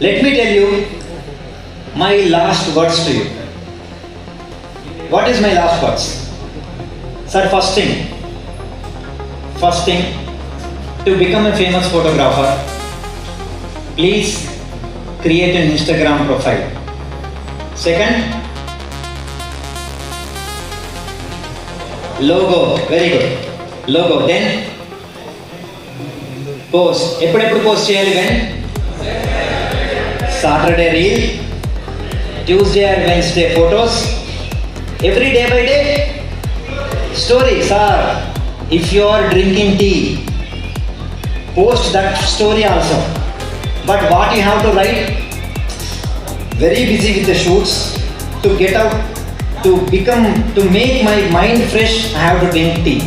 Let me tell you my last words to you. What is my last words? Sir, first thing, to become a famous photographer, please create an Instagram profile. Second, logo, very good. Logo, then post. ఎప్పుడెప్పుడు post చేయాలి? When Saturday reel, Tuesday or Wednesday photos, every day by day story. Sir, if you are drinking tea, post that story also. But what you have to write, very busy with the shoots, to get out, to make my mind fresh, I have to drink tea.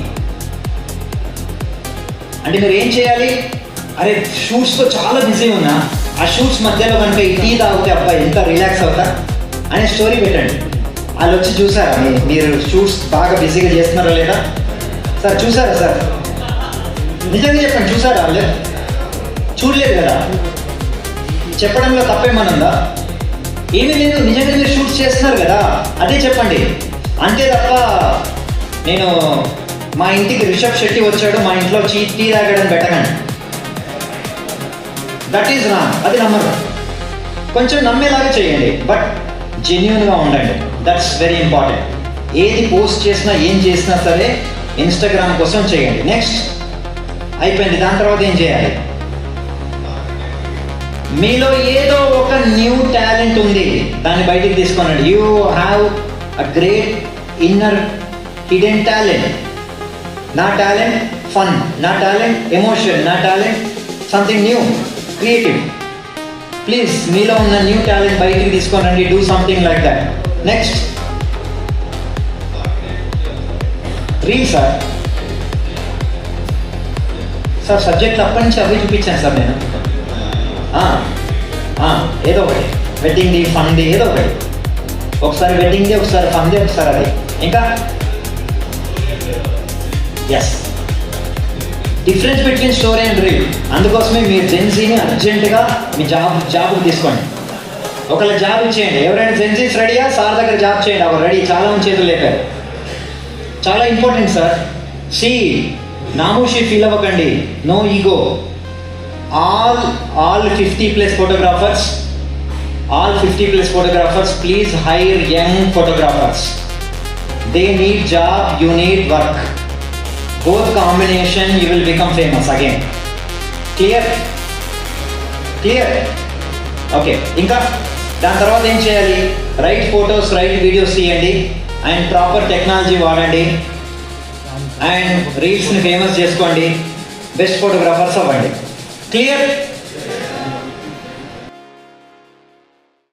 అంటే మీరు ఏం చేయాలి? అరే షూట్స్తో చాలా busy ఉన్నా, ఆ shoots మధ్యలో కనుక ఈ టీ తాగితే అబ్బాయి ఎంత రిలాక్స్ అవుతా అనే స్టోరీ పెట్టండి. వాళ్ళు వచ్చి చూసారా మీరు షూట్స్ బాగా బిజీగా చేస్తున్నారా లేదా? సార్ చూసారా? సార్ నిజంగా చెప్పండి, చూసారా? వాళ్ళు చూడలేదు కదా. చెప్పడంలో తప్పేమనుందా? ఏమీ లేదు, నిజంగా మీరు షూట్స్ చేస్తున్నారు కదా, అదే చెప్పండి. అంతే తప్ప నేను మా ఇంటికి రిషబ్ శెట్టి వచ్చాడు, మా ఇంట్లో టీ తాగడం పెట్టకండి. దట్ ఈజ్ రాంగ్, అది నమ్మరు. కొంచెం నమ్మేలాగా చేయండి, బట్ జెన్యూన్గా ఉండండి. That's very important. ఏది పోస్ట్ చేసినా ఏం చేసినా సరే ఇన్స్టాగ్రామ్ కోసం చేయండి. నెక్స్ట్ అయిపోయింది. దాని తర్వాత ఏం చేయాలి? మీలో ఏదో ఒక న్యూ టాలెంట్ ఉంది, దాన్ని బయటికి తీసుకోనండి. You have a great inner hidden talent. నా టాలెంట్ ఫన్, నా టాలెంట్ ఎమోషన్, నా talent something new, creative. Please మీలో ఉన్న న్యూ టాలెంట్ బయటికి తీసుకోనండి. Do something like that. Next reel. Sir subject అప్పటి నుంచి అవి చూపించాను సార్ నేను. ఏదో ఒకటి వెడ్డింగ్ది, ఫన్ది, ఏదో ఒకటి. ఒకసారి వెడ్డింగ్ది, ఒకసారి ఫన్ది, ఒకసారి అది. ఇంకా yes, difference between story and reel. అందుకోసమే మీరు జెన్జీని అర్జెంటుగా మీ జాబ్కి తీసుకోండి. ఒకళ్ళ జాబ్ ఇచ్చేయండి. ఎవరైనా జెన్జీస్ రెడీయా? సార్ దగ్గర జాబ్ చేయండి. ఒక రెడీ, చాలా మంది చేతులు లేపారు. చాలా ఇంపార్టెంట్ సార్. సి, నామూషి ఫీల్ అవ్వకండి, no ego. all 50+ photographers, please hire young photographers. They need job, you need work. Both combination, you will become famous again. Clear? Okay. ఇంకా దాని తర్వాత ఏం చేయాలి? రైట్ ఫొటోస్, రైట్ వీడియోస్ తీయండి, and proper technology వాడండి, and రీల్స్ని famous చేసుకోండి, best photographers అవ్వండి. Clear?